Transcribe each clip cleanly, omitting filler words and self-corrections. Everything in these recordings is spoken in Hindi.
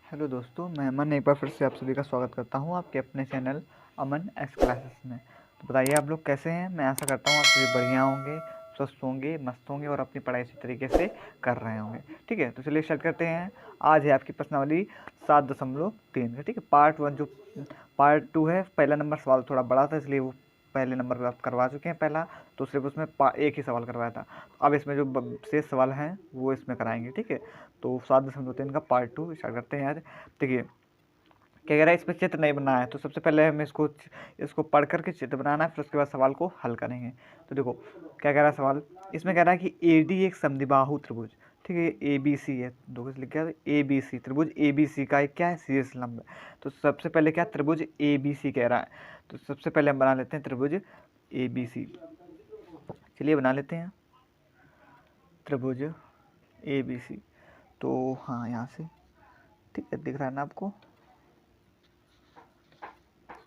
हेलो दोस्तों, मैं अमन एक बार फिर से आप सभी का स्वागत करता हूं आपके अपने चैनल अमन एस क्लासेस में। तो बताइए आप लोग कैसे हैं। मैं आशा करता हूं आप सभी बढ़िया होंगे, स्वस्थ होंगे, मस्त होंगे और अपनी पढ़ाई इसी तरीके से कर रहे होंगे। ठीक है, तो चलिए स्टार्ट करते हैं। आज है आपकी प्रश्नावली 7.3 का। ठीक है, पार्ट 1 जो पार्ट 2 है, पहला नंबर सवाल थोड़ा बड़ा था इसलिए वो पहले नंबर पर आप करवा चुके हैं पहला, तो सिर्फ उसमें एक ही सवाल करवाया था। अब इसमें जो शेष सवाल हैं वो इसमें कराएंगे। ठीक है, तो 7.3 का पार्ट 2 स्टार्ट करते हैं आज। देखिए क्या कह रहा है, इसमें चित्र नहीं बनाया है, तो सबसे पहले हम इसको पढ़ करके चित्र बनाना है, फिर उसके बाद सवाल को हल करेंगे। तो देखो क्या कह रहा है सवाल, इसमें कह रहा है कि ए डी एक समद्विबाहु त्रिभुज। ठीक है, ए बी सी है, दो कुछ लिख गया, ए बी सी त्रिभुज ए बी सी का एक क्या है, शीर्ष लंब है। तो सबसे पहले क्या त्रिभुज ए बी सी कह रहा है, तो सबसे पहले हम बना लेते हैं त्रिभुज ए बी सी। चलिए बना लेते हैं त्रिभुज ए बी सी। तो हाँ, यहाँ से ठीक है, दिख रहा है ना आपको,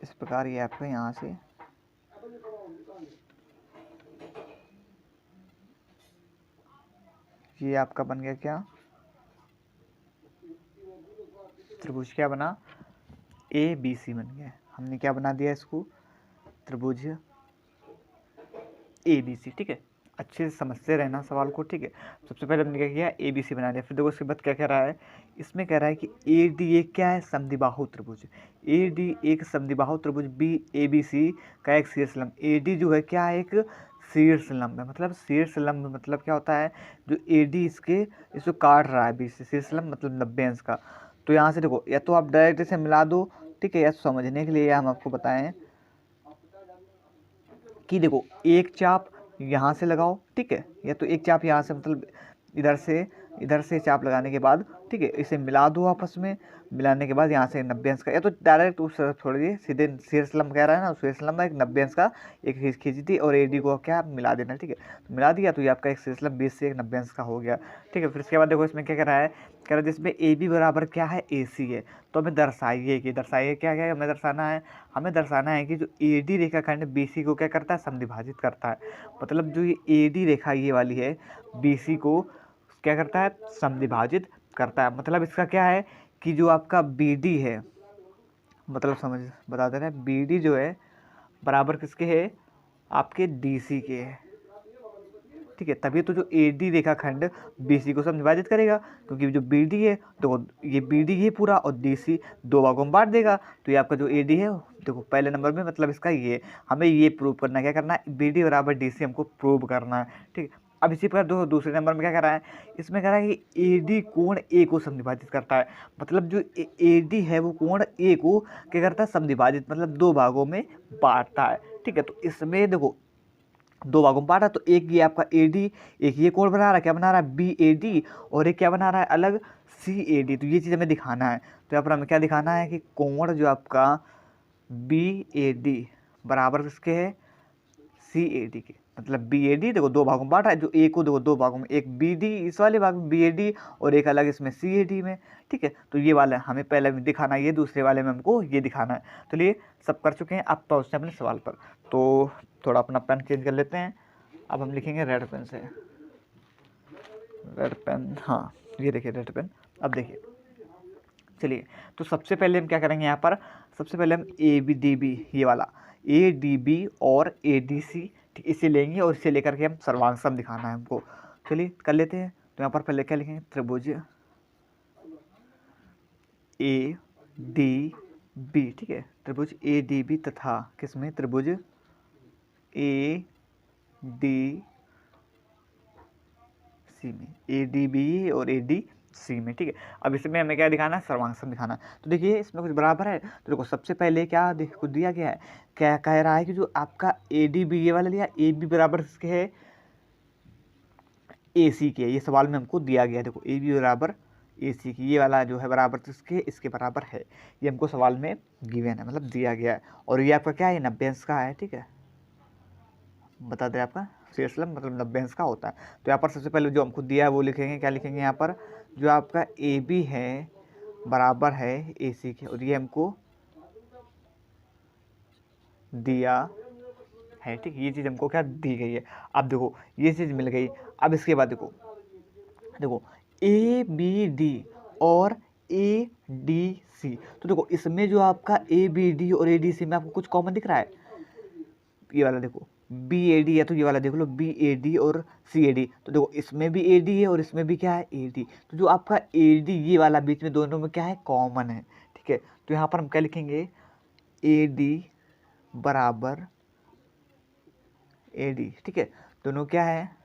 इस प्रकार ये आपका यहाँ से ये आपका बन गया क्या, त्रिभुज क्या बना, ए बी सी बन गया। हमने क्या बना दिया इसको, त्रिभुज ए बी सी। ठीक है, अच्छे से समझते रहना सवाल को। ठीक है, सबसे पहले हमने क्या किया, ए बी सी बना लिया। फिर देखो उसके बाद क्या कह रहा है, इसमें कह रहा है कि ए डी एक क्या है, समद्विबाहु त्रिभुज। ए डी एक समद्विबाहु त्रिभुज बी ए बी सी का एक शीर्ष लंब। ए डी जो है क्या है, एक शीर्ष लंब है। मतलब शीर्ष लंब मतलब क्या होता है, जो ए डी इसको काट रहा है बी से। शीर्ष लंब मतलब 90 अंश का। तो यहाँ से देखो, या तो आप डायरेक्ट इसे मिला दो, ठीक है, या समझने के लिए हम आपको बताएं कि देखो एक चाप यहाँ से लगाओ, ठीक है, या तो एक चाप यहाँ से, मतलब इधर से चाप लगाने के बाद, ठीक है, इसे मिला दो आपस में। मिलाने के बाद यहाँ से 90 अंश का, या तो डायरेक्ट उस छोड़िए, सीधे शीर्ष लंब कह रहा है ना, शीर्ष लंब एक 90 अंश का एक खींच दी और एडी को क्या मिला देना। ठीक है, तो मिला दिया तो ये आपका एक शीर्ष लंब 20 से एक 90 अंश का हो गया। ठीक है, फिर इसके बाद देखो इसमें क्या कह रहा है, कह रहा है जिसमें ए बी बराबर क्या है, ए सी है। तो हमें दर्शाइए क्या क्या हमें दर्शाना है, हमें दर्शाना है कि जो ए डी रेखाखंड बी सी को क्या करता है, समद्विभाजित करता है। मतलब जो ये ए डी रेखा ये वाली है, बी सी को क्या करता है, समद्विभाजित करता है। मतलब इसका क्या है कि जो आपका बी डी है, मतलब समझ बता दे रहे हैं, बी डी जो है बराबर किसके है, आपके डी सी के है। ठीक है, तभी तो जो ए डी रेखाखंड बी सी को समविभाजित करेगा, क्योंकि जो बी डी है तो ये बी डी ये पूरा और डी सी दो भागों में बांट देगा। तो ये आपका जो ए डी है, देखो पहले नंबर में मतलब इसका ये, हमें ये प्रूव करना है, क्या करना है, बी डी बराबर डी सी हमको प्रूव करना है। ठीक है, अब इसी प्रकार दूसरे नंबर में क्या कर रहा है, इसमें कह रहा है कि ए डी कोण ए को समविभाजित करता है। मतलब जो ए डी है वो कोण ए को क्या करता है, समविभाजित, मतलब दो भागों में बांटता है। ठीक है, तो इसमें देखो दो भागों में बांटा, तो एक ये आपका ए डी, एक ये कोण बना रहा है, क्या बना रहा है, बी ए डी, और एक क्या बना रहा है अलग, सी ए डी। तो ये चीज़ हमें दिखाना है। तो यहाँ पर हमें क्या दिखाना है कि कोण जो आपका बी ए डी बराबर किसके है, सी ए डी के। मतलब बी ए डी देखो दो भागों में बांटा है, जो ए को देखो दो भागों में, एक बी डी इस वाले भाग में बी ए डी और एक अलग इसमें सी ए डी में। ठीक है, तो ये वाला हमें पहले में दिखाना है, ये दूसरे वाले में हमको ये दिखाना है। तो ये सब कर चुके हैं, अब पहुँचते हैं अपने सवाल पर। तो थोड़ा अपना पेन चेंज कर लेते हैं। अब हम लिखेंगे रेड पेन से, रेड पेन, हाँ ये देखिए रेड पेन। अब देखिए चलिए, तो सबसे पहले हम क्या करेंगे यहाँ पर, सबसे पहले हम ए बी डी बी, ये वाला ए डी बी और ए डी सी, ठीक, इसे लेंगे और इसे लेकर के हम सर्वांग दिखाना है हमको। चलिए कर लेते हैं। तो यहाँ पर पहले क्या लिखेंगे, त्रिभुज ए डी बी। ठीक है, त्रिभुज ए डी बी तथा किसमें, त्रिभुज ए डी सी में, ए डी बी और ए डी सी में। ठीक है, अब इसमें हमें क्या दिखाना है, सर्वांग दिखाना है। तो देखिए इसमें कुछ बराबर है, तो देखो सबसे पहले क्या कुछ दिया गया है, क्या कह रहा है कि जो आपका ए डी बी ये वाला लिया, ए बी बराबर इसके है ए सी के, ये सवाल में हमको दिया गया है। देखो ए बी बराबर ए सी की, ये वाला जो है बराबर इसके बराबर है, ये हमको सवाल में गिवन है, मतलब दिया गया है। और ये आपका क्या है, 90 अंश का है। ठीक है, बता दें आपका शीर्ष लंब मतलब 90 अंश का होता है। तो यहाँ पर सबसे पहले जो हमको दिया है वो लिखेंगे, क्या लिखेंगे यहाँ पर, जो आपका ए बी है बराबर है ए सी के, और ये हमको दिया है। ठीक, ये चीज़ हमको क्या दी गई है। अब देखो ये चीज़ मिल गई। अब इसके बाद देखो देखो ए बी डी और ए डी सी। तो देखो इसमें जो आपका ए बी डी और ए डी सी में आपको कुछ कॉमन दिख रहा है, ये वाला देखो बी ए डी है, तो ये वाला देख लो बी ए डी और सी ए डी। तो देखो इसमें भी ए डी है और इसमें भी क्या है ए डी। तो जो आपका ए डी ये वाला बीच में दोनों में क्या है कॉमन है, ठीक है। तो यहाँ पर हम क्या लिखेंगे ए डी बराबर ए डी, ठीक है। दोनों क्या है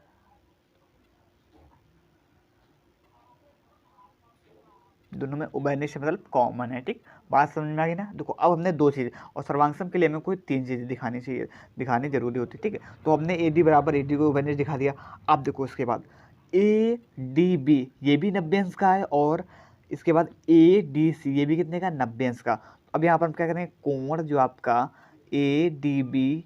दोनों में उभयनिष्ठ मतलब कॉमन है, ठीक। बात समझ में आ गई ना। देखो अब हमने दो चीज़ और सर्वांगसम के लिए हमें कोई तीन चीज़ें दिखानी चाहिए, दिखानी जरूरी होती है, ठीक है। तो हमने ए डी बराबर ए डी को उभयनिष्ठ दिखा दिया। अब देखो इसके बाद ए डी बी ये भी 90 अंश का है और इसके बाद ए डी सी ये भी कितने का 90 अंश का। अब यहाँ पर हम क्या करेंगे कोण जो आपका ए डी बी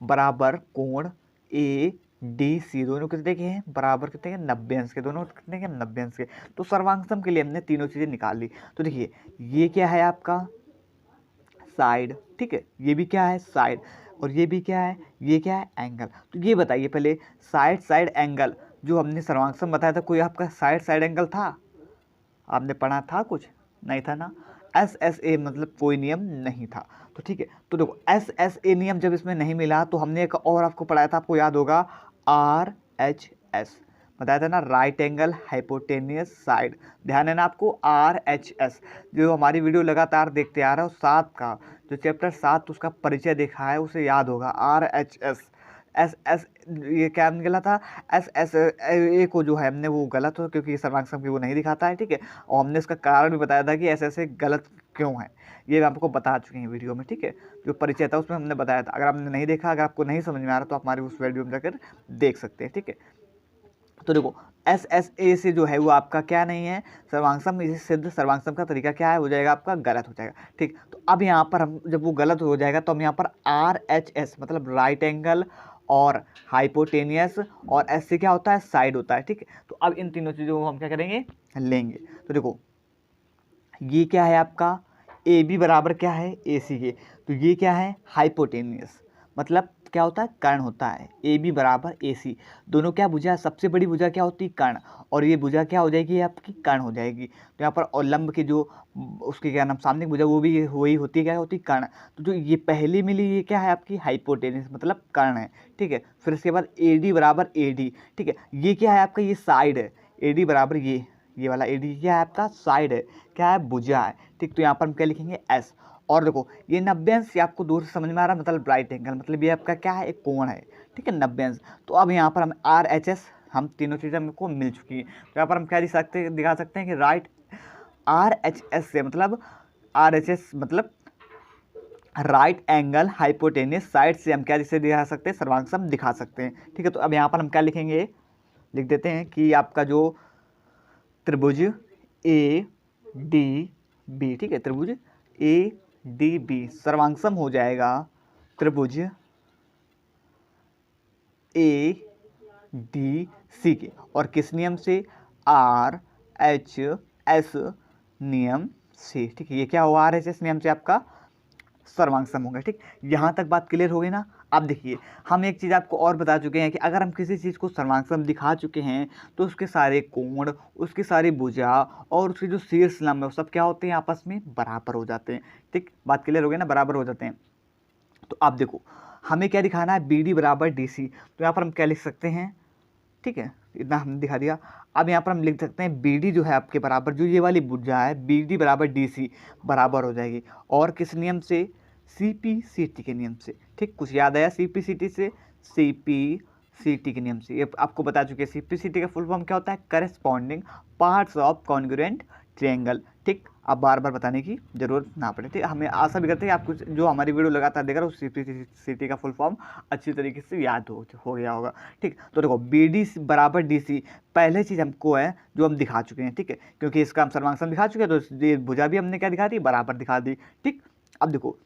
बराबर कोण ए डी सी दोनों कितने के हैं बराबर कितने के 90 अंश के, दोनों कितने के 90 अंश के। तो सर्वांगसम के लिए हमने तीनों चीज़ें निकाल ली। तो देखिए ये क्या है आपका साइड, ठीक है, ये भी क्या है साइड और ये भी क्या है, ये क्या है एंगल। तो ये बताइए पहले साइड साइड एंगल जो हमने सर्वांगसम बताया था, कोई आपका साइड साइड एंगल था? आपने पढ़ा था कुछ? नहीं था ना। एस एस ए मतलब कोई नियम नहीं था। तो ठीक है, तो देखो एस एस ए नियम जब इसमें नहीं मिला तो हमने एक और आपको पढ़ाया था, आपको याद होगा आर एच एस बताया था ना, राइट एंगल हाइपोटेनियस साइड। ध्यान है ना आपको आर एच एस, जो हमारी वीडियो लगातार देखते आ रहा है, सात का जो चैप्टर 7 उसका परिचय देखा है उसे याद होगा R H S. S S ये क्या निकला था, एस एस ए को जो है हमने वो गलत हो क्योंकि सर्वांगसम की वो नहीं दिखाता है, ठीक है। और हमने इसका कारण भी बताया था कि एस एस ए गलत क्यों है, ये आपको बता चुके हैं वीडियो में, ठीक है। जो परिचय था उसमें हमने बताया था। अगर आपने नहीं देखा, अगर आपको नहीं समझ में आ रहा तो आप हमारी उस वीडियो में जाकर देख सकते हैं, ठीक है। तो देखो एस एस ए से जो है वो आपका क्या नहीं है सर्वांगसम, इसे सिद्ध सर्वांगसम का तरीका क्या है हो जाएगा आपका गलत हो जाएगा, ठीक। तो अब यहाँ पर हम जब वो गलत हो जाएगा तो हम यहाँ पर आर एच एस मतलब राइट एंगल और हाइपोटेनियस और एस से क्या होता है साइड होता है, ठीक है। तो अब इन तीनों चीज़ों को हम क्या करेंगे लेंगे। तो देखो ये क्या है आपका ए बी बराबर क्या है ए सी के, तो ये क्या है हाइपोटेनियस मतलब क्या होता है कर्ण होता है। ए बी बराबर ए सी दोनों क्या भुजा, सबसे बड़ी भुजा क्या होती है कर्ण, और ये भुजा क्या हो जाएगी आपकी कर्ण हो जाएगी। तो यहाँ पर और लंब की जो उसकी क्या नाम सामने की भुजा वो भी वही होती है, क्या होती है कर्ण। तो जो ये पहली मिली ये क्या है आपकी हाइपोटेनियस मतलब कर्ण है, ठीक है। फिर इसके बाद ए डी बराबर ए डी, ठीक है, ये क्या है आपका ये साइड है। ए डी बराबर ये वाला ए डी क्या है आपका साइड है, क्या है भुजा है, ठीक। तो यहाँ पर हम क्या लिखेंगे एस। और देखो ये 90 अंश आपको दूर से समझ में आ रहा है मतलब राइट एंगल मतलब ये आपका क्या है एक कोण है, ठीक है 90 अंश। तो अब यहाँ पर हम आर एच एस हम तीनों चीज़ें हमको मिल चुकी हैं। तो यहाँ पर हम क्या दिखा सकते हैं कि राइट आर एच एस से मतलब आर एच एस मतलब राइट एंगल हाइपोटेनियस साइड से हम क्या जिसे दिखा सकते हैं सर्वांगसम दिखा सकते हैं, ठीक है। तो अब यहाँ पर हम क्या लिखेंगे लिख देते हैं कि आपका जो त्रिभुज ए डी बी, ठीक है, त्रिभुज ए डी बी सर्वांगसम हो जाएगा त्रिभुज ए डी सी के, और किस नियम से आर एच एस नियम से, ठीक है। ये क्या हुआ आर एच एस नियम से आपका सर्वांगसम होगा, ठीक। यहाँ तक बात क्लियर हो गई ना। अब देखिए हम एक चीज़ आपको और बता चुके हैं कि अगर हम किसी चीज़ को सर्वांगसम दिखा चुके हैं तो उसके सारे कोण उसकी सारी भुजा और उसके जो शीर्ष लंब है वो सब क्या होते हैं आपस में बराबर हो जाते हैं, ठीक। बात क्लियर हो गई ना, बराबर हो जाते हैं। तो आप देखो हमें क्या दिखाना है बी डी बराबर डी सी, तो यहाँ पर हम क्या लिख सकते हैं, ठीक है, इतना हमने दिखा दिया। अब यहाँ पर हम लिख सकते हैं बी डी जो है आपके बराबर जो ये वाली भुजा है बी डी बराबर डी सी बराबर हो जाएगी, और किस नियम से सी पी सी टी के नियम से, ठीक। कुछ याद आया सी पी सी टी से, सी पी सी टी के नियम से, ये आपको बता चुके हैं। सी पी सी टी का फुल फॉर्म क्या होता है corresponding parts of congruent triangle, ठीक। अब बार बार बताने की जरूरत ना पड़े, ठीक। हमें आशा भी करते हैं आपको जो हमारी वीडियो लगातार देख रहा है उस सी पी सी टी का फुल फॉर्म अच्छी तरीके से याद हो गया होगा, ठीक। तो देखो बी डी बराबर डी सी पहले चीज़ हमको है जो हम दिखा चुके हैं, ठीक है, क्योंकि इसका हम सर्वांगसम दिखा चुके हैं तो ये भुजा भी हमने क्या दिखा दी बराबर दिखा दी, ठीक। अब देखो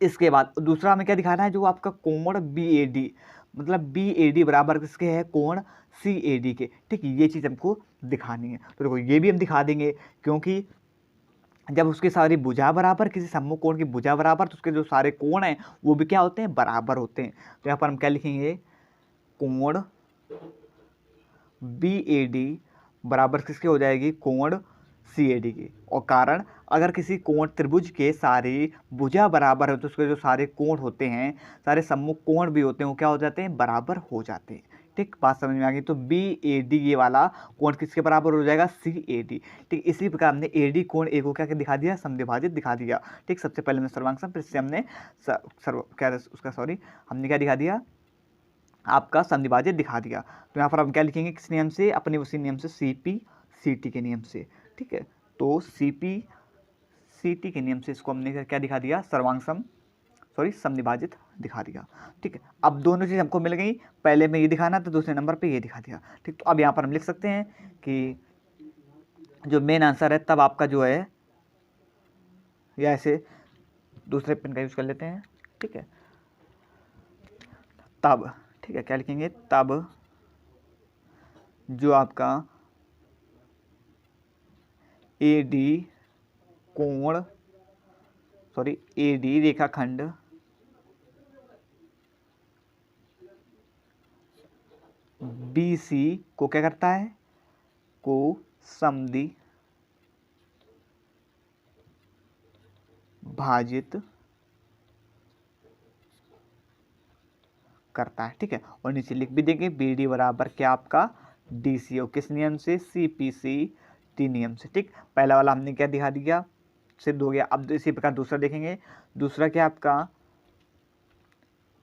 इसके बाद दूसरा हमें क्या दिखाना है जो आपका कोण बी ए डी मतलब बी ए डी बराबर किसके है कोण सी ए डी के, ठीक। ये चीज़ हमको दिखानी है। तो देखो ये भी हम दिखा देंगे क्योंकि जब उसकी सारी भुजा बराबर किसी सम्मुख कोण की भुजा बराबर तो उसके जो सारे कोण हैं वो भी क्या होते हैं बराबर होते हैं। तो यहाँ पर हम क्या लिखेंगे कोण बी ए डी बराबर किसके हो जाएगी कोण सी ए डी की। और कारण, अगर किसी कोण त्रिभुज के सारे भुजा बराबर है तो उसके जो सारे कोण होते हैं, सारे सम्मुख कोण भी होते हैं, वो क्या हो जाते हैं, बराबर हो जाते हैं। ठीक, बात समझ में आ गई। तो बी ए डी ये वाला कोण किसके बराबर हो जाएगा, सी ए डी। ठीक, इसी प्रकार हमने ए डी कोण ए को क्या दिखा दिया, समद्विभाजित दिखा दिया। ठीक, सबसे पहले हमने सर्वांग फिर से हमने हमने क्या दिखा दिया, आपका समद्विभाजित दिखा दिया। तो यहाँ पर हम क्या लिखेंगे, किस नियम से, अपने उसी नियम से, सी पी सी टी के नियम से। ठीक है, तो सी पी सी टी के नियम से इसको हमने क्या दिखा दिया, समद्विभाजित दिखा दिया। ठीक है, अब दोनों चीज़ हमको मिल गई, पहले में ये दिखाना तो दूसरे नंबर पे ये दिखा दिया। ठीक, तो अब यहाँ पर हम लिख सकते हैं कि जो मेन आंसर है, तब आपका जो है, या ऐसे दूसरे पेन का यूज़ कर लेते हैं। ठीक है, तब, ठीक है, क्या लिखेंगे, तब जो आपका ए डी कोण, ए डी रेखाखंड बी सी को क्या करता है, को समद्विभाजित करता है। ठीक है, और नीचे लिख भी देंगे बी डी बराबर क्या, आपका डी सी, और किस नियम से, सी पी सी टी नियम से। ठीक, पहला वाला हमने क्या दिखा दिया, सिद्ध हो गया। अब इसी प्रकार दूसरा देखेंगे, दूसरा क्या आपका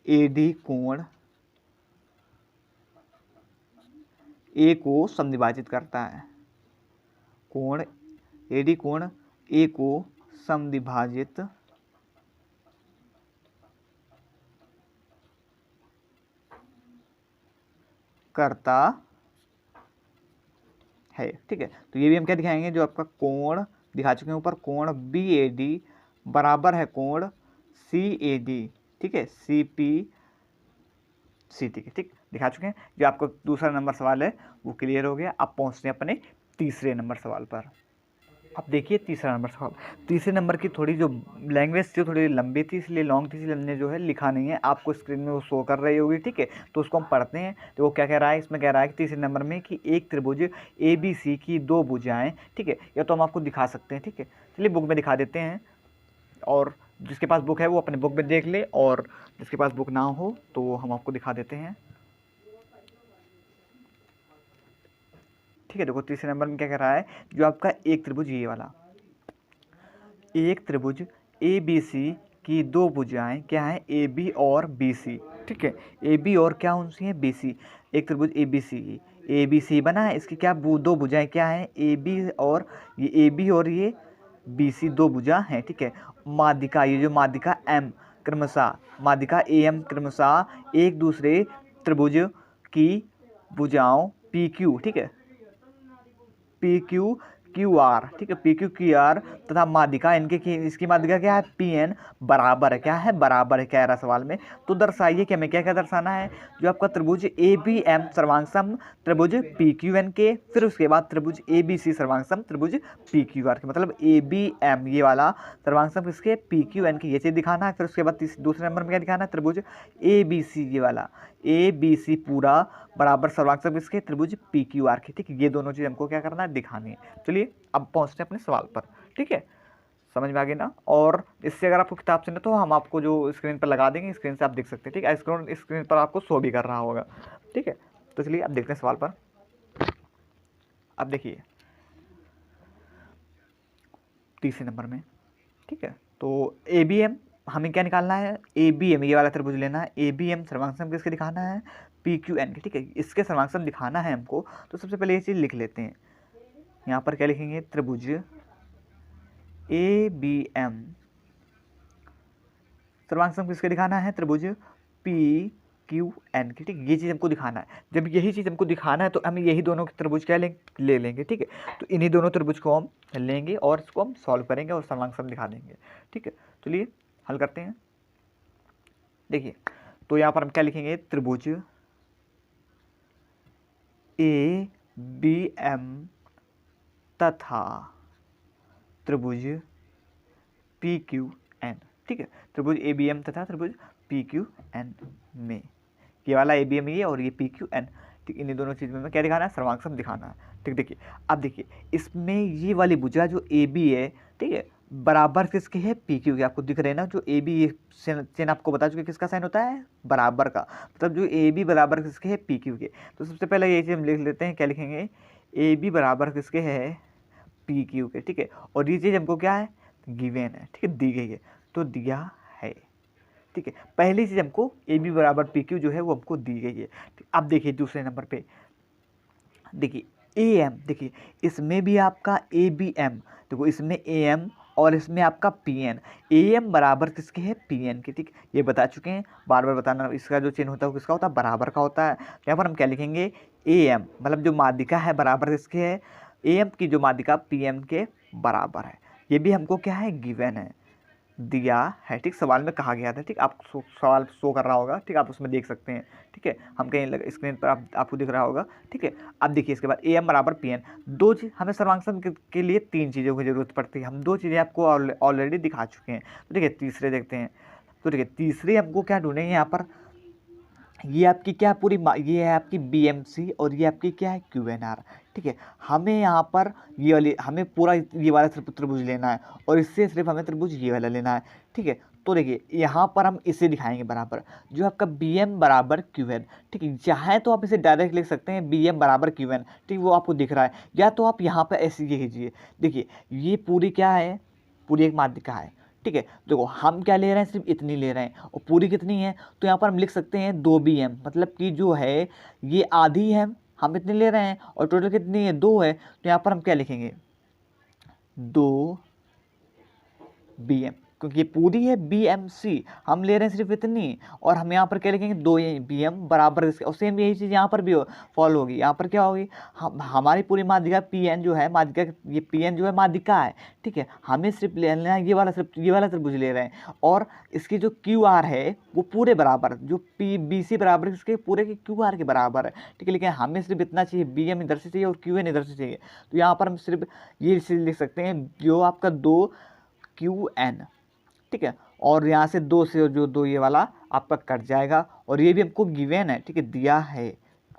ए डी कोण ए को समद्विभाजित करता है, कोण ए डी कोण ए को समद्विभाजित करता है। ठीक है, तो ये भी हम क्या दिखाएंगे, जो आपका कोण दिखा चुके हैं ऊपर, कोण बी ए डी बराबर है कोण सी ए डी। ठीक है, सी पी सी टी के। ठीक, दिखा चुके हैं। जो आपको दूसरा नंबर सवाल है वो क्लियर हो गया। अब पहुंचते हैं अपने तीसरे नंबर सवाल पर। अब देखिए तीसरा नंबर सवाल, तीसरे नंबर की थोड़ी जो लैंग्वेज थी थोड़ी लंबी थी, इसलिए लॉन्ग थी, इसलिए हमने जो है लिखा नहीं है, आपको स्क्रीन में वो शो कर रही होगी। ठीक है, तो उसको हम पढ़ते हैं। तो वो क्या कह रहा है, इसमें कह रहा है कि तीसरे नंबर में कि एक त्रिभुज ए बी सी की दो भुजाएं, ठीक है, या तो हम आपको दिखा सकते हैं। ठीक है, चलिए बुक में दिखा देते हैं, और जिसके पास बुक है वो अपने बुक में देख ले, और जिसके पास बुक ना हो तो हम आपको दिखा देते हैं। ठीक है, देखो तीसरे नंबर में क्या कह रहा है, जो आपका एक त्रिभुज ये वाला, एक त्रिभुज ए बी सी की दो भुजाएं क्या हैं, ए बी और बी सी। ठीक है, ए बी और क्या उनसी हैं, बी सी। एक त्रिभुज A B C, A B C बना है, इसकी क्या दो भुजाएं क्या हैं, ए बी, और ये ए बी और ये बी सी दो भुजा हैं। ठीक है, माध्यिका, ये जो माध्यिका एम क्रमशः, माध्यिका ए एम क्रमशः एक दूसरे त्रिभुज की भुजाओं पी क्यू, ठीक है, पी क्यू क्यू आर, ठीक है, पी क्यू क्यू आर तथा माध्यिका इनके की, इसकी माध्यिका क्या है, पी एन बराबर है, क्या है, बराबर है, कह रहा सवाल में। तो दर्शाइए कि हमें क्या क्या दर्शाना है, जो आपका त्रिभुज ए बी एम सर्वांगसम त्रिभुज पी क्यू एन के, फिर उसके बाद त्रिभुज ए बी सी सर्वांगसम त्रिभुज पी क्यू आर के, मतलब ए बी एम ये वाला सर्वांगसम किसके, पी क्यू एन के, ये चीज़ दिखाना है। फिर उसके बाद दूसरे नंबर में क्या दिखाना है, त्रिभुज ए बी सी ये वाला, ए बी सी पूरा बराबर सर्वांगसम किसके, त्रिभुज पी क्यू आर के। ठीक है, ये दोनों चीज़ हमको क्या करना है, दिखानी है। चलिए अब पहुंचते हैं अपने सवाल पर। ठीक है, समझ में आ गई ना। और इससे अगर आपको किताब चाहिए तो हम आपको जो स्क्रीन पर लगा देंगे, स्क्रीन से आप देख सकते हैं। ठीक है, स्क्रीन पर आपको शो भी कर रहा होगा। ठीक है, तो चलिए अब देखते हैं सवाल पर। अब देखिए तीसरे नंबर में, ठीक है, तो ए बी एम हमें क्या निकालना है, ए बी एम ये वाला त्रिभुज लेना है, ए बी एम सर्वांगसम किसके दिखाना है, पी क्यू एन के। ठीक है, इसके सर्वांगसम दिखाना है हमको, तो सबसे पहले ये चीज़ लिख लेते हैं। यहाँ पर क्या लिखेंगे, त्रिभुज ए बी एम सर्वांगसम किसके दिखाना है, त्रिभुज पी क्यू एन की। ठीक है, ये चीज़ हमको दिखाना है। जब यही चीज़ हमको दिखाना है तो हम यही दोनों त्रिभुज क्या ले लेंगे। ठीक है, तो इन्हीं दोनों त्रिभुज को हम लेंगे और इसको हम सॉल्व करेंगे और सर्वांगसम दिखा देंगे। ठीक है, चलिए हल करते हैं। देखिए, तो यहाँ पर हम क्या लिखेंगे, त्रिभुज ए बी एम तथा त्रिभुज पी क्यू एन। ठीक है, त्रिभुज ए बी एम तथा त्रिभुज पी क्यू एन में ये वाला ए बी एम ये और ये पी क्यू एन, ठीक। इन्हीं दोनों चीज़ में मैं क्या दिखाना है, सर्वांग दिखाना है, ठीक। देखिए अब देखिए इसमें ये वाली भुजा जो ए बी है, ठीक है, बराबर किसके है, पी क्यू के। आपको दिख रहे हैं ना, जो ए बी ये चेन आपको बता चुके किसका साइन होता है, बराबर का, मतलब जो ए बी बराबर किसके है, पी क्यू के। तो सबसे पहले ये चीज़ हम लिख लेते हैं, क्या लिखेंगे, ए बी बराबर किसके है, पी क्यू के, ठीक है। और ये चीज़ हमको क्या है, गिवन है, ठीक है, दी गई है, तो दिया है, ठीक है। पहली चीज़ हमको ए बी बराबर पी क्यू जो है वो हमको दी गई है। अब देखिए दूसरे नंबर पे देखिए ए एम, देखिए इसमें भी आपका ए बी एम, देखो इसमें ए एम और इसमें आपका पी एन। ए एम बराबर किसके है, पी एन के, ठीक। ये बता चुके हैं, बार बार बताना, इसका जो चिन्ह होता है वो किसका होता है, बराबर का होता है। तो यहाँ पर हम क्या लिखेंगे, ए एम मतलब जो माध्यिका है बराबर किसके है, ए एम की जो माध्यिका पी एम के बराबर है। ये भी हमको क्या है, गिवन है, दिया है, ठीक। सवाल में कहा गया था, ठीक। आप सवाल शो कर रहा होगा, ठीक, आप उसमें देख सकते हैं, ठीक है। हम कहीं स्क्रीन पर आपको दिख रहा होगा, ठीक है। अब देखिए इसके बाद ए एम बराबर पी एन, दो चीज़ हमें सर्वांग के लिए तीन चीज़ों की जरूरत पड़ती है। हम दो चीज़ें आपको ऑलरेडी दिखा चुके हैं। तो देखिए तीसरे देखते हैं, तो देखिए तीसरे हमको क्या ढूंढेंगे यहाँ पर, ये आपकी क्या पूरी ये है आपकी बी एम सी और ये आपकी क्या है, क्यू एन आर, ठीक है। हमें यहाँ पर ये वाली, हमें पूरा ये वाला त्रिभुज लेना है और इससे सिर्फ हमें त्रिभुज ये वाला लेना है, ठीक है। तो देखिए यहाँ पर हम इसे दिखाएंगे बराबर, जो आपका बी एम बराबर क्यू एन, ठीक है। चाहे तो आप इसे डायरेक्ट लिख सकते हैं बी एम बराबर क्यू एन, ठीक, वो आपको दिख रहा है, या तो आप यहाँ पर ऐसे ये कीजिए। देखिए ये पूरी क्या है, पूरी एक माध्यिका है, ठीक है। देखो हम क्या ले रहे हैं, सिर्फ इतनी ले रहे हैं, और पूरी कितनी है, तो यहाँ पर हम लिख सकते हैं 2 BM, मतलब कि जो है ये आधी है, हम इतनी ले रहे हैं, और टोटल कितनी है, 2 है। तो यहाँ पर हम क्या लिखेंगे, 2 BM, क्योंकि ये पूरी है BMC, हम ले रहे हैं सिर्फ इतनी, और हम यहाँ पर क्या लिखेंगे, 2 BM बराबर इसके। और सेम यही चीज़ यहाँ पर भी फॉलो होगी। यहाँ पर क्या होगी, हमारी पूरी माध्यिका PN जो है, माध्यिका ये PN जो है माध्यिका है, ठीक है। हमें सिर्फ लेना है ये वाला, सिर्फ ये वाला त्रिभुज ले रहे हैं, और इसकी जो QR है वो पूरे बराबर, जो BC बराबर इसके पूरे के QR के बराबर है, ठीक है। लेकिन हमें सिर्फ इतना चाहिए, BM इधर से चाहिए और QN इधर से चाहिए। तो यहाँ पर हम सिर्फ ये लिख सकते हैं, जो आपका 2QN, ठीक है। और यहाँ से 2 से जो 2 ये वाला आपका कट जाएगा, और ये भी हमको गिवन है, ठीक है, दिया है,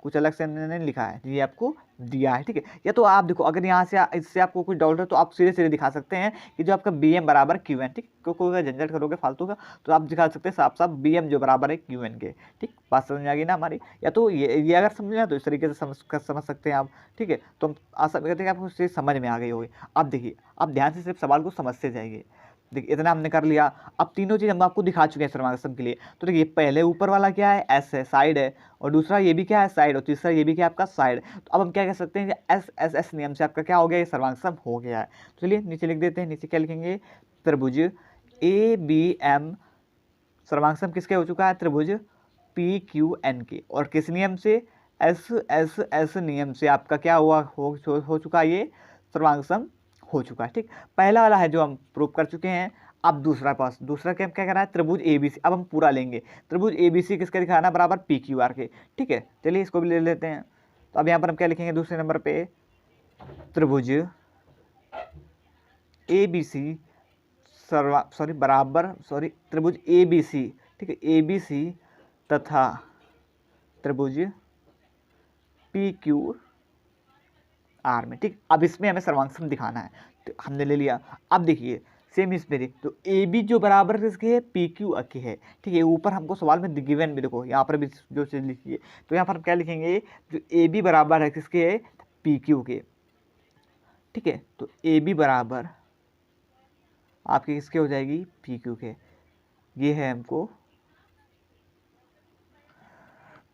कुछ अलग से नहीं लिखा है, ये आपको दिया है, ठीक है। या तो आप देखो, अगर यहाँ से इससे आपको कुछ डाउट है तो आप सीधे सीधे दिखा सकते हैं कि जो आपका BM बराबर QN, ठीक। कोई झंझट करोगे फालतू का, तो आप दिखा सकते हैं साफ साफ BM जो बराबर है QN के, ठीक। बात समझ में आ गई ना हमारी। या तो ये अगर समझना तो इस तरीके से समझ सकते हैं आप, ठीक है। तो हम आशा करते हैं कि आपको चीज़ समझ में आ गई होगी। अब देखिए, अब ध्यान से सिर्फ सवाल को समझते जाइए। देखिए इतना हमने कर लिया। अब तीनों चीज़ हम आपको दिखा चुके हैं सर्वांग के लिए। तो देखिए पहले ऊपर वाला क्या है, एस है, साइड है, और दूसरा ये भी क्या है, साइड, और तीसरा ये भी क्या है आपका साइड। तो अब हम क्या कह सकते हैं कि एस एस एस नियम से आपका क्या हो गया, ये सर्वांग हो गया है। तो चलिए नीचे लिख देते हैं। नीचे क्या लिखेंगे, त्रिभुज ABM सर्वांग किसके हो चुका है, त्रिभुज PQN के, और किस नियम से, एस नियम से आपका क्या हुआ, हो चुका है, ये सर्वांग हो चुका है, ठीक। पहला वाला है जो हम प्रूव कर चुके हैं। अब दूसरा क्या क्या करा है, त्रिभुज ABC। अब हम पूरा लेंगे, त्रिभुज ABC किसके दिखाना, बराबर PQR के, ठीक है। चलिए इसको भी ले लेते हैं। तो अब यहाँ पर हम क्या लिखेंगे, दूसरे नंबर पे त्रिभुज ABC त्रिभुज ABC, ठीक है, ABC तथा त्रिभुज PQR में, ठीक। अब इसमें हमें सर्वांग दिखाना है, तो हमने ले लिया। अब देखिए सेम इस पे तो AB जो बराबर किसके है, PQ के है, ठीक है। ऊपर हमको सवाल में गिवन भी देखो, यहाँ पर भी जो चीज़ लिखी है, तो यहाँ पर हम क्या लिखेंगे, जो AB बराबर है किसके है, PQ के, ठीक है। तो AB बराबर आपके किसके हो जाएगी, PQ के। ये है हमको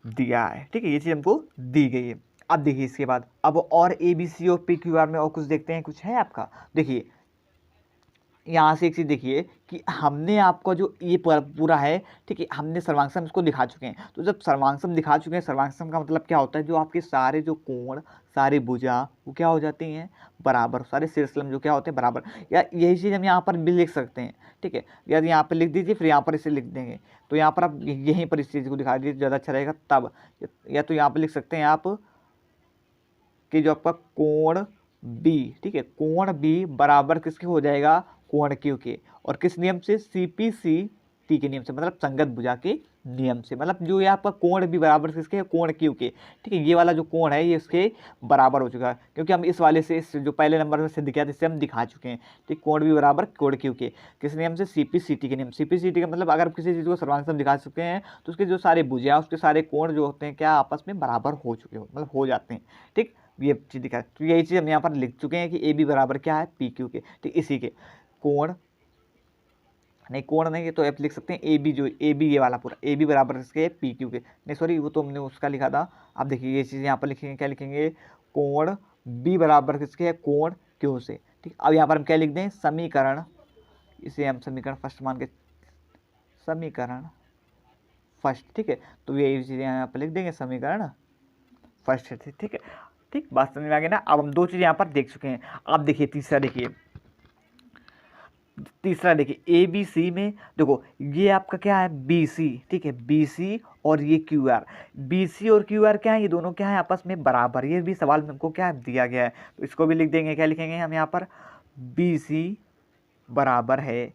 दिया है, ठीक है, ये चीज़ हमको दी गई है। अब देखिए इसके बाद अब और ABC और PQR में और कुछ देखते हैं, कुछ है आपका। देखिए यहाँ से एक चीज़ देखिए कि हमने आपको जो ये पूरा है, ठीक है, हमने सर्वांग इसको दिखा चुके हैं। तो जब सर्वांग दिखा चुके हैं, सर्वांग का मतलब क्या होता है, जो आपके सारे जो कोण, सारी भुजा वो क्या हो जाती हैं, बराबर, सारे शीर्षलंब जो क्या होते हैं, बराबर। या यही चीज़ हम यहाँ पर भी लिख सकते हैं, ठीक है। या यहाँ पर लिख दीजिए, फिर यहाँ पर इसे लिख देंगे। तो यहाँ पर आप यहीं पर इस चीज़ को दिखा दीजिए, ज़्यादा अच्छा रहेगा तब। या तो यहाँ पर लिख सकते हैं आप कि जो आपका कोण B, ठीक है, कोण B बराबर किसके हो जाएगा, कोण Q के, और किस नियम से, CPCT के नियम से, मतलब संगत भुजा के नियम से, मतलब जो ये आपका कोण भी बराबर किसके, कोण क्यू के, ठीक है। ये वाला जो कोण है ये इसके बराबर हो चुका है, क्योंकि हम इस वाले से इस जो पहले नंबर में सिद्ध किया था इससे हम दिखा चुके हैं, ठीक। कोण भी बराबर कोण क्यू के, किस नियम से, CP/CT के नियम। CP/CT का मतलब अगर किसी चीज़ को सर्वांग सम दिखा चुके हैं तो उसके जो सारे भुजा उसके सारे कोण जो होते हैं क्या आपस में बराबर हो चुके हो, मतलब हो जाते हैं, ठीक। ये चीज़ दिखा, तो यही चीज़ हम यहाँ पर लिख चुके हैं कि AB बराबर क्या है, PQ के, ठीक। इसी के कोण नहीं, कोण नहीं, तो आप लिख सकते हैं AB, जो AB ये वाला पूरा AB बराबर इसके PQ के, नहीं सॉरी वो तो हमने उसका लिखा था। आप देखिए ये चीज़ यहाँ पर लिखेंगे, क्या लिखेंगे, कोण B बराबर किसके है, कोण Q से, ठीक। अब यहाँ पर हम क्या लिख दें, समीकरण, इसे हम समीकरण फर्स्ट मान के, समीकरण फर्स्ट, ठीक है। तो ये चीज़ें यहाँ पर लिख देंगे, समीकरण फर्स्ट है, ठीक है, ठीक। बात समझ में आ गई ना। अब हम दो चीज़ें यहाँ पर देख चुके हैं। अब देखिए तीसरा, देखिए तीसरा, देखिए ABC में देखो ये आपका क्या है, BC, ठीक है, BC और ये QR, BC और QR क्या है, ये दोनों क्या है आपस में बराबर। ये भी सवाल में हमको क्या दिया गया है, तो इसको भी लिख देंगे, क्या लिखेंगे हम यहाँ पर, BC बराबर है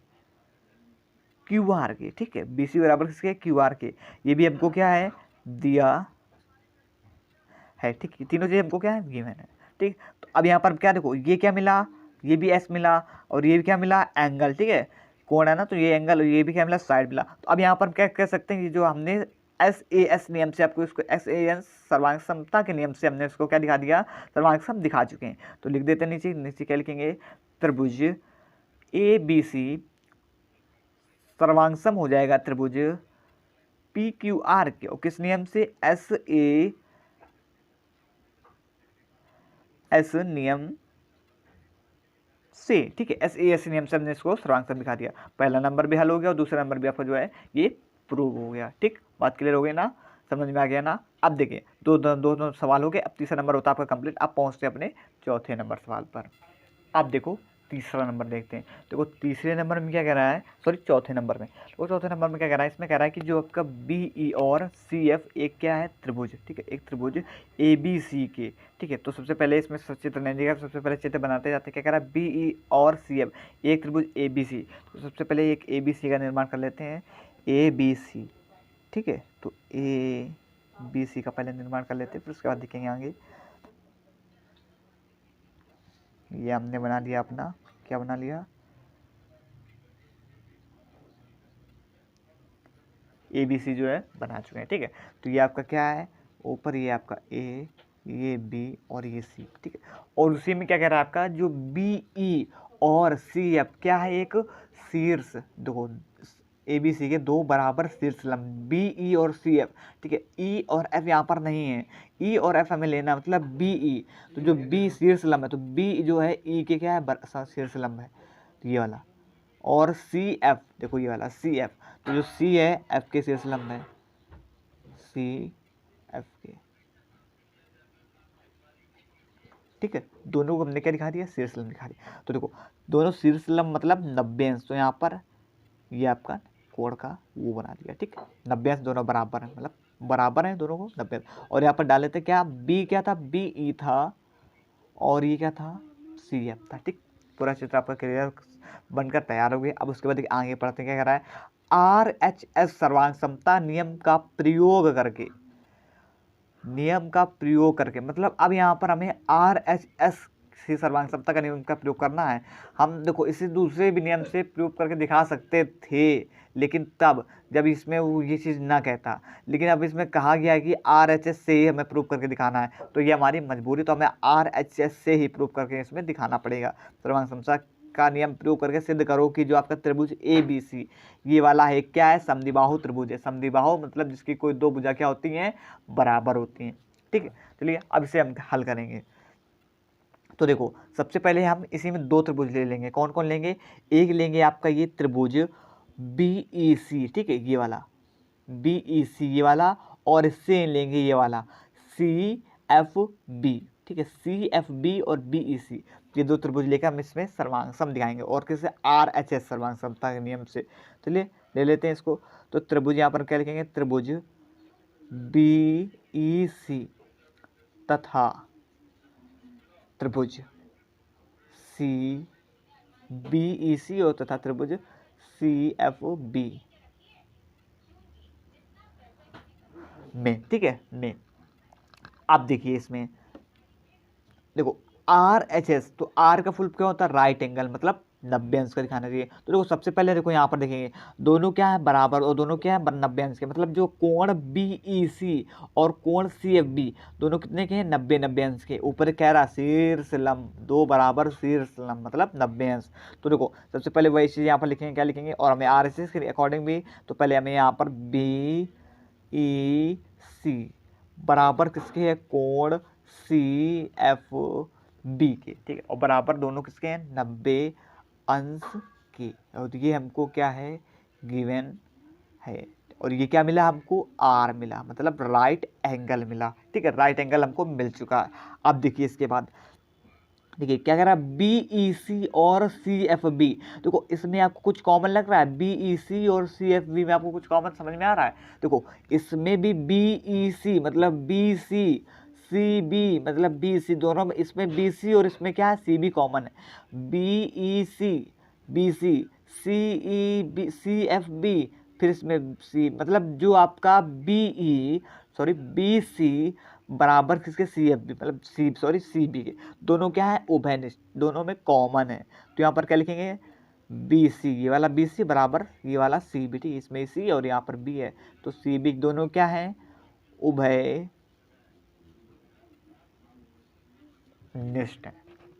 QR के, ठीक है। BC बराबर किसके, QR के। ये भी हमको क्या है दिया है, ठीक। तीनों चीज़ें हमको क्या है गिवन है, ठीक। तो अब यहाँ पर क्या देखो, ये क्या मिला, ये भी S मिला और ये भी क्या मिला, एंगल, ठीक है, कोण है ना, तो ये एंगल और ये भी क्या मिला, साइड मिला। तो अब यहाँ पर क्या कह सकते हैं, ये जो हमने SAS नियम से आपको इसको SAS सर्वांग समता के नियम से हमने इसको क्या दिखा दिया, सर्वांग सम दिखा चुके हैं। तो लिख देते हैं नीचे, नीचे क्या लिखेंगे, त्रिभुज ABC सर्वांग हो जाएगा त्रिभुज PQR के, और किस नियम से, SAS नियम से, ठीक है। SAS नियम से हमने इसको सर्वांग सम दिखा दिया। पहला नंबर भी हल हो गया और दूसरा नंबर भी आपका जो है ये प्रूव हो गया, ठीक। बात क्लियर हो गई ना, समझ में आ गया ना। अब देखिए दो सवाल हो गए, अब तीसरा नंबर होता है आपका कंप्लीट। अब पहुंचते हैं अपने चौथे नंबर सवाल पर। अब देखो तीसरा नंबर देखते हैं। देखो तीसरे नंबर में क्या कह रहा है, सॉरी चौथे नंबर में, वो चौथे नंबर में क्या कह रहा है, इसमें कह रहा है कि जो आपका BE और CF एक क्या है, त्रिभुज, ठीक है, एक त्रिभुज ABC के, ठीक है। तो सबसे पहले इसमें चित्र नहीं दिया, सबसे पहले चित्र बनाते जाते, क्या कह रहा है, BE और CF एक त्रिभुज ABC। तो सबसे पहले एक ABC का निर्माण कर लेते हैं, ABC, ठीक है। तो ABC का पहले निर्माण कर लेते हैं, फिर उसके बाद देखेंगे आगे। ये हमने बना लिया अपना, क्या बना लिया, ABC जो है बना चुके हैं, ठीक है। तो ये आपका क्या है, ऊपर ये आपका A, ये B और ये C, ठीक है। और उसी में क्या कह रहा है आपका, जो BE और CF क्या है, एक शीर्ष, देखो ABC के दो बराबर शीर्ष लंब, BE और CF, ठीक है। E और F यहाँ पर नहीं है, E और F हमें लेना, मतलब BE, तो जो B शीर्ष लंब है, तो B जो है E के क्या है, शीर्ष लंब है, तो ये वाला। और CF देखो ये वाला CF, तो जो C है F के शीर्ष लंब है, CF के, ठीक है। दोनों को हमने क्या दिखा दिया, शीर्ष लंब दिखा दिया। तो देखो दोनों शीर्ष लंब मतलब 90 अंश, तो यहाँ पर ये आपका कोण का वो बना दिया, ठीक है। 90 अंश दोनों बराबर है, मतलब बराबर है दोनों को 90 अंश। और यहाँ पर डाले थे क्या, B क्या था, BE था और ये क्या था, CF था, ठीक। पूरा चित्र आपका क्लियर बनकर तैयार हो गया। अब उसके बाद आगे पढ़ते हैं, क्या कर रहा है, RHS सर्वांग समता नियम का प्रयोग करके, नियम का प्रयोग करके, मतलब अब यहाँ पर हमें RHS से सर्वांग समता का नियम का प्रयोग करना है। हम देखो इसे दूसरे भी नियम से प्रयोग करके दिखा सकते थे, लेकिन तब जब इसमें वो ये चीज़ ना कहता, लेकिन अब इसमें कहा गया है कि RHS से ही हमें प्रूव करके दिखाना है, तो ये हमारी मजबूरी, तो हमें RHS से ही प्रूव करके इसमें दिखाना पड़ेगा। सर्वांग समता का नियम प्रयोग करके सिद्ध करो कि जो आपका त्रिभुज ABC ये वाला है, क्या है, समद्विबाहु त्रिभुज है। समद्विबाहु मतलब जिसकी कोई दो भुजा क्या होती हैं, बराबर होती हैं, ठीक है। चलिए अब इसे हम हल करेंगे। तो देखो सबसे पहले हम इसी में दो त्रिभुज ले लेंगे, कौन कौन लेंगे, एक लेंगे आपका ये त्रिभुज BEC, ठीक है, ये वाला BEC ये वाला, और इससे लेंगे ये वाला CFB, ठीक है, CFB और BEC, ये दो त्रिभुज लेकर हम इसमें सर्वांग सम दिखाएंगे, और किससे, RHS सर्वांग समता के नियम से। चलिए ले लेते हैं इसको। तो त्रिभुज यहाँ पर क्या लिखेंगे, त्रिभुज BEC तथा त्रिभुज CBEC और तथा त्रिभुज CFB, में, ठीक है, में। अब देखिए इसमें देखो आर एच एस, तो आर का फुल क्या होता है, राइट एंगल, मतलब 90 अंश का दिखाना चाहिए। तो देखो सबसे पहले देखो यहाँ पर देखेंगे दोनों क्या है बराबर, और दोनों क्या है 90 अंश के, मतलब जो कोण बी ई सी और कोण सी एफ बी दोनों कितने के हैं, 90 अंश के। ऊपर कह रहा शीर्ष लंब, दो बराबर शीर्ष लंब मतलब 90 अंश। तो देखो सबसे पहले वही चीज़ यहाँ पर लिखेंगे, क्या लिखेंगे, और हमें आर एच एस के अकॉर्डिंग भी, तो पहले हमें यहाँ पर बी ई सी बराबर किसके है, कोण सी एफ बी के, ठीक है, और बराबर दोनों किसके हैं, 90 अंश के। और ये हमको क्या है, गिवन है। और ये क्या मिला हमको, आर मिला, मतलब राइट एंगल मिला, ठीक है, राइट एंगल हमको मिल चुका है। अब देखिए इसके बाद देखिए क्या कह रहा है, बी ई सी और सी एफ बी। देखो इसमें आपको कुछ कॉमन लग रहा है, बी ई सी और सी एफ बी में आपको कुछ कॉमन समझ में आ रहा है। देखो इसमें भी बी ई सी मतलब बी सी, सी बी मतलब बी सी, दोनों में इसमें बी सी और इसमें क्या है, सी बी कॉमन है। B E C, B C, C E B, C F B, फिर इसमें सी, मतलब जो आपका B E sorry B C बराबर किसके, सी एफ बी, मतलब सी सॉरी सी बी के, दोनों क्या है, उभयनिष्ठ, दोनों में कॉमन है। तो यहाँ पर क्या लिखेंगे, बी सी, ये वाला बी सी बराबर ये वाला सी बी, ठीक, इसमें सी और यहाँ पर बी है, तो सी बी दोनों क्या है, उभय निष्ठ है,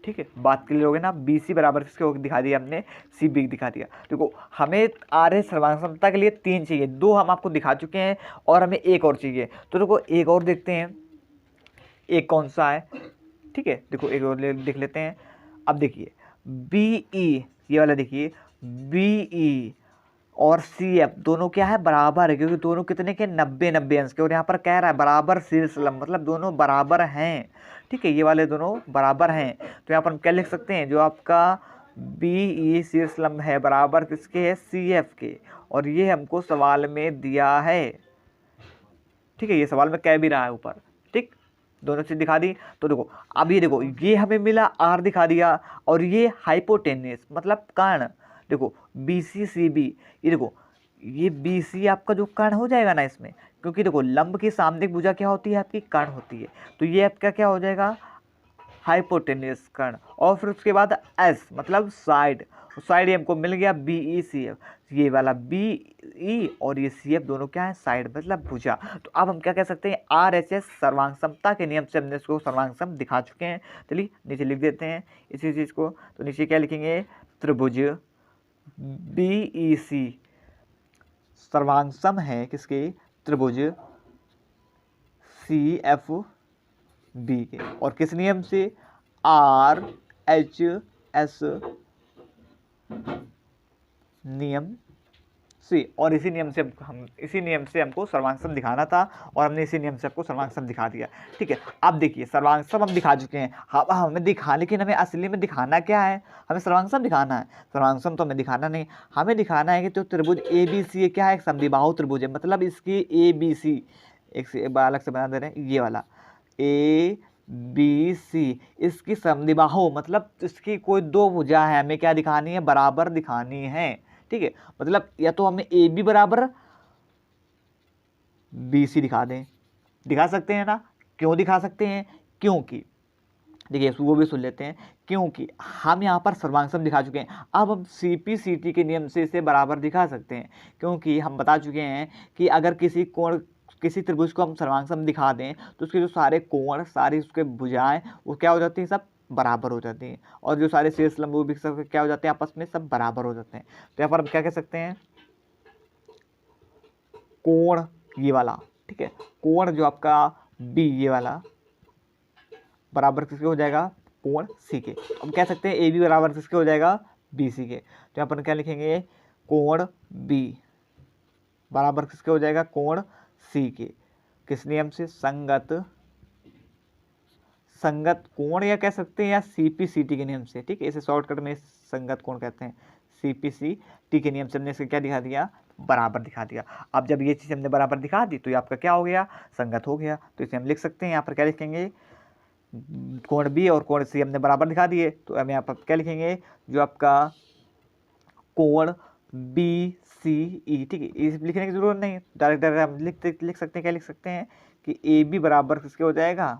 ठीक है। बात क्लियर हो गई ना, बी सी बराबर किसके दिखा दिया हमने, सी बी दिखा दिया। देखो हमें आर एस सर्वांग समता के लिए 3 चाहिए, 2 हम आपको दिखा चुके हैं और हमें एक और चाहिए। तो देखो एक और देखते हैं, एक कौन सा है, ठीक है, देखो एक और देख लेते हैं। अब देखिए बी ई, ये वाला देखिए बी ई और सी एफ दोनों क्या है, बराबर है, क्योंकि दोनों कितने के, 90 अंश के। और यहाँ पर कह रहा है बराबर शीर्ष लंब, मतलब दोनों बराबर हैं, ठीक है, ये वाले दोनों बराबर हैं। तो यहाँ पर हम क्या लिख सकते हैं, जो आपका बी ई शीर्ष लंब है बराबर किसके है, सी एफ के, और ये हमको सवाल में दिया है, ठीक है, ये सवाल में कह भी रहा है ऊपर, ठीक, दोनों चीज दिखा दी। तो देखो अब ये देखो ये हमें मिला आर दिखा दिया, और ये हाइपोटेनियस मतलब कर्ण, देखो बी सी सी बी, ये देखो ये बी सी आपका जो कर्ण हो जाएगा ना इसमें, क्योंकि देखो लंब की सामने भुजा क्या होती है, आपकी कर्ण होती है, तो ये आपका क्या हो जाएगा, हाइपोटेनियस कर्ण। और फिर उसके बाद एस मतलब साइड, साइड हमको मिल गया बी ई सी एफ, ये वाला बी ई और ये सी एफ दोनों क्या है, साइड मतलब भुजा। तो अब हम क्या कह सकते हैं, आर एच एस सर्वांग समता के नियम से हमने इसको सर्वांग सम दिखा चुके हैं। चलिए नीचे लिख देते हैं इसी चीज़ को, तो नीचे क्या लिखेंगे, त्रिभुज बी ई सी सर्वांग सम है किसके, त्रिभुज सी एफ बी के, और किस नियम से, आर एच एस नियम से। और इसी नियम से हम इसी नियम से हमको सर्वांग सम दिखाना था, और हमने इसी नियम से आपको सर्वांग सम दिखा दिया, ठीक है। अब देखिए सर्वांग सम हम दिखा चुके हैं, हमें दिखा, लेकिन हमें असली में दिखाना क्या है, हमें सर्वांग सम दिखाना है। सर्वांग सम तो हमें दिखाना नहीं, हमें दिखाना है कि जो त्रिभुज ए बी सी क्या है, एक समद्विबाहु त्रिभुज है, मतलब इसकी ए बी सी, एक बार अलग से बना दे रहे हैं, ये वाला ए बी सी, इसकी समद्विबाहु मतलब इसकी कोई दो भुजा है, हमें क्या दिखानी है, बराबर दिखानी है, ठीक है। मतलब या तो हमें ए बी बराबर बी सी दिखा दें, दिखा सकते हैं ना, क्यों दिखा सकते हैं, क्योंकि देखिए वो भी सुन लेते हैं, क्योंकि हम यहाँ पर सर्वांग सम दिखा चुके हैं। अब हम सी पी सी टी के नियम से इसे बराबर दिखा सकते हैं, क्योंकि हम बता चुके हैं कि अगर किसी कोण, किसी त्रिभुज को हम सर्वांग सम दिखा दें तो उसके जो सारे कोण, सारी उसके भुजाएं वो क्या हो जाती हैं, सब बराबर हो जाती हैं, और जो सारे शीर्ष लंब वो भी सब क्या हो जाते हैं, आपस में सब बराबर हो जाते हैं। तो यहाँ पर हम क्या कह सकते हैं, कोण ये वाला, ठीक है, कोण जो आपका बी ये वाला बराबर किसके हो जाएगा, कोण सी के। हम कह सकते हैं ए बी बराबर किसके हो जाएगा, बी सी के। तो यहाँ पर क्या लिखेंगे, कोण बी बराबर किसके हो जाएगा, कोण सी के, किस नियम से, संगत संगत कोण या कह सकते हैं, या सीपीसीटी के नियम से, ठीक है, इसे शॉर्टकट में संगत कोण कहते हैं। सीपीसीटी के नियम से हमने इसे क्या दिखा दिया, बराबर दिखा दिया। अब जब ये चीज़ हमने बराबर दिखा दी तो ये आपका क्या हो गया, संगत हो गया। तो इसे हम लिख सकते हैं, यहाँ पर क्या लिखेंगे, कोण बी और कोण सी हमने बराबर दिखा दिए, तो हम यहाँ पर क्या लिखेंगे, जो आपका कोण बी सी ई, ठीक है, ये लिखने की जरूरत नहीं है, डायरेक्ट डायरेक्ट हम लिख सकते हैं, क्या लिख सकते हैं कि ए बी बराबर किसके हो जाएगा,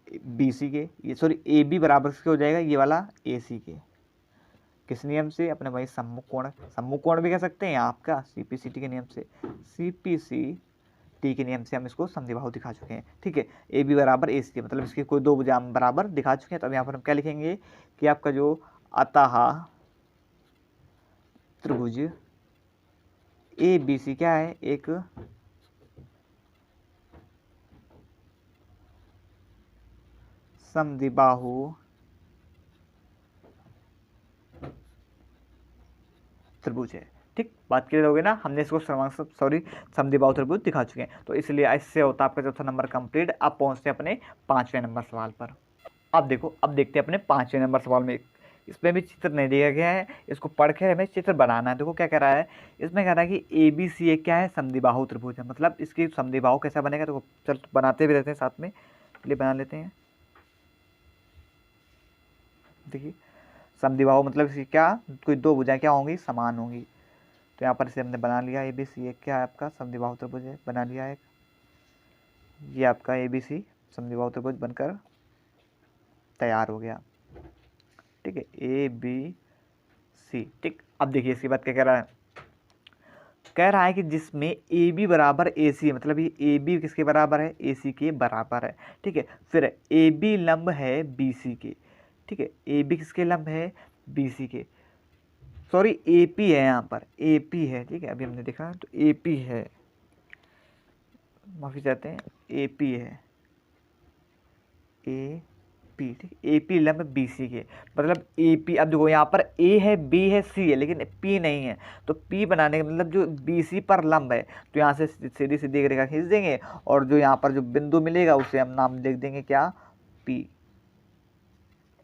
बी सी के, ये सॉरी ए बी बराबर किसके हो जाएगा, ये वाला ए सी के। किस नियम से, अपने भाई सम्मुख कोण भी कह सकते हैं आपका सीपीसीटी के नियम से, सीपीसीटी के नियम से हम इसको समद्विबाहु दिखा चुके हैं, ठीक है। ए बी बराबर ए सी, मतलब इसके कोई दो भुजा हम बराबर दिखा चुके हैं। तो अब यहाँ पर हम क्या लिखेंगे कि आपका जो अतः त्रिभुज ए बी सी क्या है, एक समद्विबाहु त्रिभुज है, ठीक। बात क्लियर हो गई ना, हमने इसको समद्विबाहु त्रिभुज दिखा चुके हैं। तो इसलिए इससे होता है आपका चौथा नंबर कंप्लीट। अब पहुंचते हैं अपने 5वें नंबर सवाल पर। अब देखो, अब देखते हैं अपने 5वें नंबर सवाल में। इसमें भी चित्र नहीं दिया गया है, इसको पढ़ के हमें चित्र बनाना है। देखो क्या कह रहा है, इसमें कह रहा है कि ए बी सी एक क्या है, समद्विबाहु त्रिभुज है। मतलब इसकी समद्विबाहु कैसा बनेगा, देखो चल बनाते भी रहते हैं साथ में, चलिए बना लेते हैं। देखिए समद्विबाहु मतलब इसकी क्या, कोई दो भुजाएं क्या होंगी, समान होंगी। तो यहाँ पर इसे हमने बना लिया, ए बी सी एक क्या है आपका समद्विबाहु त्रिभुज है, बना लिया एक, ये आपका ए बी सी समद्विबाहु त्रिभुज बनकर तैयार हो गया, ठीक है, ए बी सी, ठीक। अब देखिए इसके बाद क्या कह रहा है, कह रहा है कि जिसमें ए बी बराबर ए सी, मतलब ये ए बी किसके बराबर है, ए सी के बराबर है, ठीक है। फिर ए बी लंब है बी सी के, ठीक है, ए बी किसके लंब है, बी सी के, सॉरी ए पी है, यहाँ पर ए पी है, ठीक है, अभी हमने देखा तो ए पी है, माफी चाहते हैं, ए पी है, ए पी, ठीक, ए पी लंब बी सी के, मतलब ए पी। अब देखो यहाँ पर ए है, बी है, सी है, लेकिन पी नहीं है। तो पी बनाने का मतलब जो बी सी पर लंब है, तो यहाँ से सीधी सीधी एक रेखा खींच देंगे, और जो यहाँ पर जो बिंदु मिलेगा उसे हम नाम लिख देंगे क्या, पी।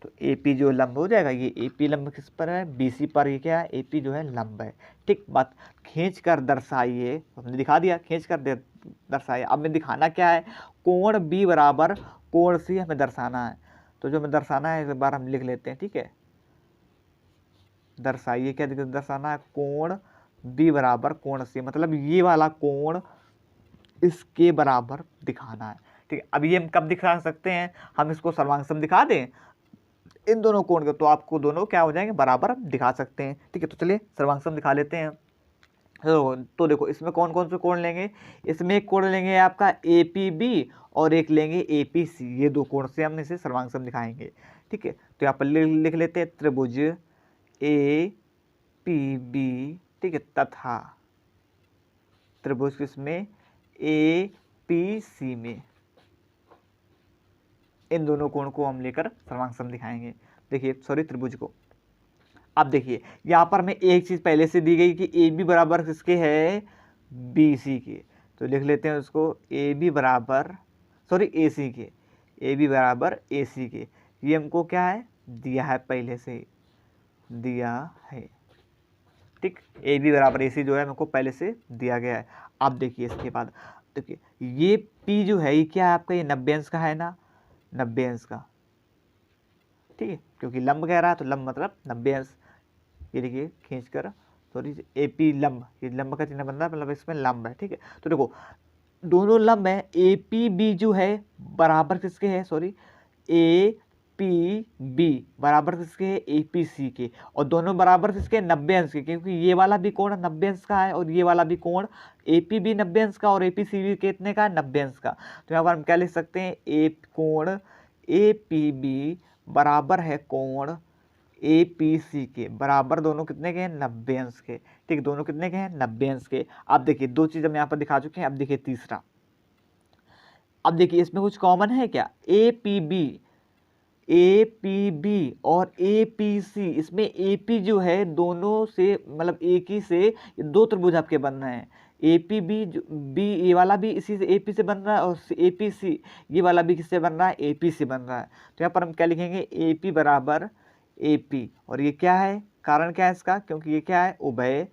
तो ए पी जो लंब हो जाएगा, ये ए पी लंब किस पर है, बी सी पर, ये क्या है, ए पी जो है लंब है, ठीक। बात खींच कर दर्शाइए, हमने दिखा दिया, खींच कर दर्शाइए। अब हमें दिखाना क्या है, कोण बी बराबर कोण सी हमें दर्शाना है। तो जो हमें दर्शाना है एक बार हम लिख लेते हैं, ठीक है। दर्शाइए, क्या दर्शाना है, कोण बी बराबर कोण सी, मतलब ये वाला कोण इसके बराबर दिखाना है, ठीक है। अब ये हम कब दिखा सकते हैं, हम इसको सर्वांग सम दिखा दें इन दोनों कोण के, तो आपको दोनों क्या हो जाएंगे, बराबर दिखा सकते हैं, ठीक है। तो चलिए सर्वांग सम दिखा लेते हैं। तो देखो इसमें कौन कौन से कोण लेंगे, इसमें एक कोण लेंगे आपका ए पी बी, और एक लेंगे ए पी सी, ये दो कोण से हम इसे सर्वांग सम दिखाएंगे, ठीक है। तो यहाँ पर लिख लेते हैं त्रिभुज ए पी बी, ठीक है, तथा त्रिभुज किसमें, ए पी सी में, इन दोनों कोण को हम लेकर सर्वांग सम दिखाएंगे। देखिए सॉरी त्रिभुज को। अब देखिए यहाँ पर हमें एक चीज़ पहले से दी गई कि ए बी बराबर किसके है, बी सी के। तो लिख लेते हैं उसको, ए बी बराबर सॉरी ए सी के, ए बी बराबर ए सी के, ये हमको क्या है, दिया है, पहले से दिया है, ठीक। ए बी बराबर ए सी जो है हमको पहले से दिया गया है। अब देखिए इसके बाद देखिए ये पी जो है ये क्या है आपका, ये 90 अंश का है ना, 90 अंश का, ठीक है, क्योंकि लंब कह रहा है तो लंब मतलब 90 अंश। ये देखिए खींच कर, सॉरी ए पी लंब, ये लंब का चिन्ह बन रहा है, मतलब इसमें लंब है, ठीक है। तो देखो दोनों लंब है, ए पी बी जो है बराबर किसके है, सॉरी ए पी बी बराबर किसके है, ए पी सी के, और दोनों बराबर किसके, 90 अंश के, क्योंकि ये वाला भी कोण 90 अंश का है, और ये वाला भी कोण ए पी बी 90 अंश का, और ए पी सी बी कितने का, 90 अंश का। तो यहाँ पर हम क्या लिख सकते हैं, ए कोण ए पी बी बराबर है कोण ए पी सी के, बराबर दोनों कितने के हैं, 90 अंश के, ठीक, दोनों कितने के हैं, 90 अंश के। अब देखिए दो चीज हम यहाँ पर दिखा चुके हैं। अब देखिए तीसरा, अब देखिए इसमें कुछ कॉमन है क्या, ए पी बी और ए पी सी, इसमें ए पी जो है दोनों से मतलब एक ही से दो त्रिभुज आपके बन रहे हैं, ए पी बी बी ये वाला भी इसी से ए पी से बन रहा है, और ए पी सी ये वाला भी किससे बन रहा है, ए पी से बन रहा है। तो यहाँ पर हम क्या लिखेंगे, ए पी बराबर ए पी, और ये क्या है, कारण क्या है इसका, क्योंकि ये क्या है, उभय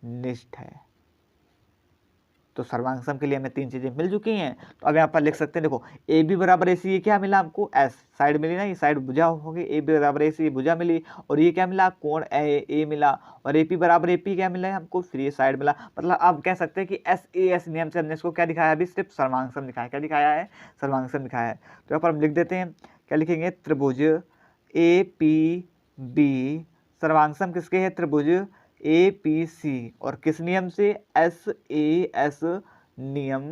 निष्ठ है, तो सर्वांग सम के लिए हमें 3 चीज़ें मिल चुकी हैं। तो अब यहाँ पर लिख सकते हैं, देखो ए बी बराबर ए सी, ये क्या मिला हमको, एस साइड मिली ना, ये साइड भुजा होगी, ए बी बराबर ए सी ये भुजा मिली, और ये क्या मिला, कोण ए मिला, और ए पी बराबर ए पी क्या मिला है हमको, फिर ये साइड मिला। मतलब आप कह सकते हैं कि एस ए एस नियम से हमने इसको क्या दिखाया, अभी सिर्फ सर्वांग सम दिखाया, क्या दिखाया है, सर्वांग सम दिखाया है। तो यहाँ पर हम लिख देते हैं, क्या लिखेंगे, त्रिभुज ए पी बी सर्वांग सम किसके है, त्रिभुज ए पी सी, और किस नियम से, एस ए एस नियम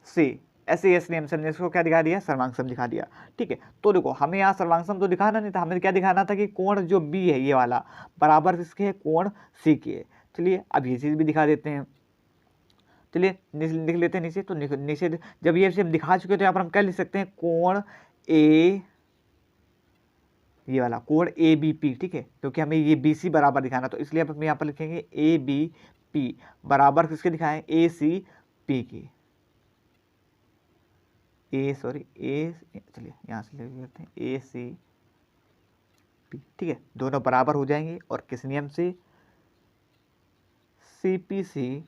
से, एस ए एस नियम से हमने इसको क्या दिखा दिया, सर्वांग सम दिखा दिया। ठीक है, तो देखो हमें यहाँ सर्वांग सम तो दिखाना नहीं था, हमें क्या दिखाना था कि कोण जो बी है ये वाला बराबर किसके है, कोण सी के है। चलिए अब ये चीज़ भी दिखा देते हैं, चलिए लिख लेते हैं नीचे। तो नीचे जब ये हम दिखा चुके तो यहाँ पर हम क्या लिख सकते हैं, कोण ए, ये वाला कोण ए बी पी, ठीक है, क्योंकि हमें ये बी सी बराबर दिखाना, तो इसलिए अब हम यहाँ पर लिखेंगे ए बी पी बराबर किसके दिखाएं, ए सी पी की, चलिए यहाँ से लिख लेते हैं ए सी पी, ठीक है, दोनों बराबर हो जाएंगे, और किस नियम से, सी पी सी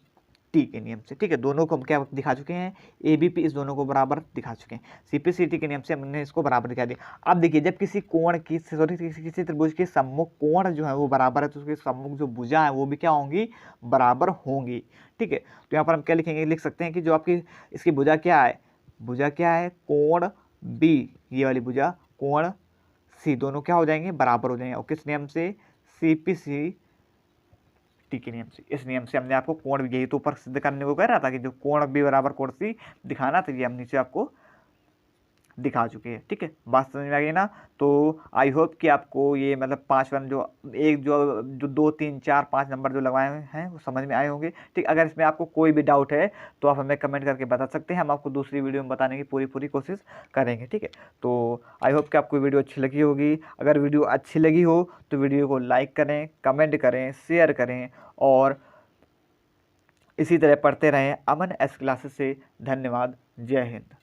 टी के नियम से। ठीक है, दोनों को हम क्या दिखा चुके हैं, ए बी पी इस दोनों को बराबर दिखा चुके हैं, सी पी सी टी के नियम से हमने इसको बराबर दिखा दिया। अब देखिए जब किसी कोण की किसी त्रिभुज के सम्मुख कोण जो है वो बराबर है, तो उसके सम्मुख जो भुजा है वो भी क्या होंगी, बराबर होंगी। ठीक है, तो यहाँ पर हम क्या लिखेंगे, लिख सकते हैं कि जो आपकी इसकी भुजा क्या है, भुजा क्या है, कोण बी, ये वाली भुजा कोण सी, दोनों क्या हो जाएंगे, बराबर हो जाएंगे, और किस नियम से, सी पी सी टी के नियम से। इस नियम से हमने आपको कोण, यही तो ऊपर सिद्ध करने को कह रहा था कि जो कोण बी बराबर कोण सी दिखाना, तो ये हम नीचे आपको दिखा चुके हैं। ठीक है, बात समझ में आ गई ना। तो आई होप कि आपको ये मतलब 5 वन जो एक जो 2 3 4 5 नंबर जो लगवाए हुए हैं वो समझ में आए होंगे। ठीक, अगर इसमें आपको कोई भी डाउट है तो आप हमें कमेंट करके बता सकते हैं, हम आपको दूसरी वीडियो में बताने की पूरी कोशिश करेंगे। ठीक है, तो आई होप कि आपको वीडियो अच्छी लगी होगी। अगर वीडियो अच्छी लगी हो तो वीडियो को लाइक करें, कमेंट करें, शेयर करें, और इसी तरह पढ़ते रहें अमन एस क्लासेस से। धन्यवाद, जय हिंद।